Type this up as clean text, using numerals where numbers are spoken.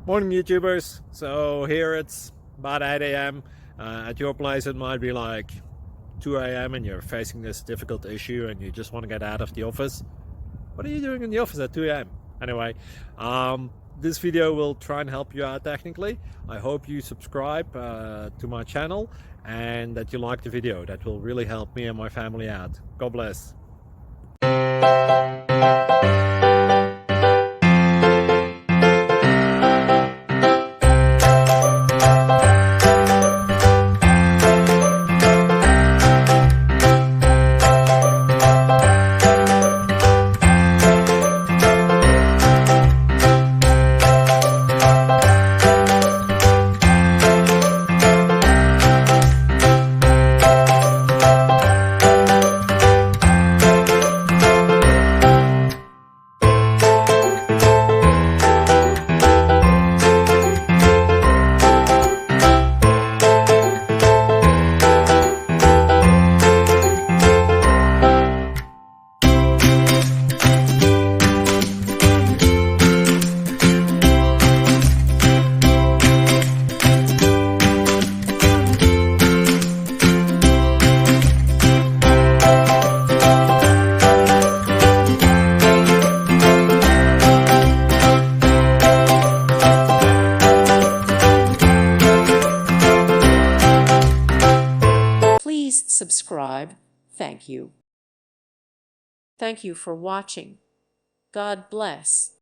Morning YouTubers. So here it's about 8 a.m. At your place it might be like 2 a.m. and you're facing this difficult issue and you just want to get out of the office. What are you doing in the office at 2 a.m.? Anyway, this video will try and help you out technically. I hope you subscribe to my channel and that you like the video. That will really help me and my family out. God bless. Please subscribe. Thank you. Thank you for watching. God bless.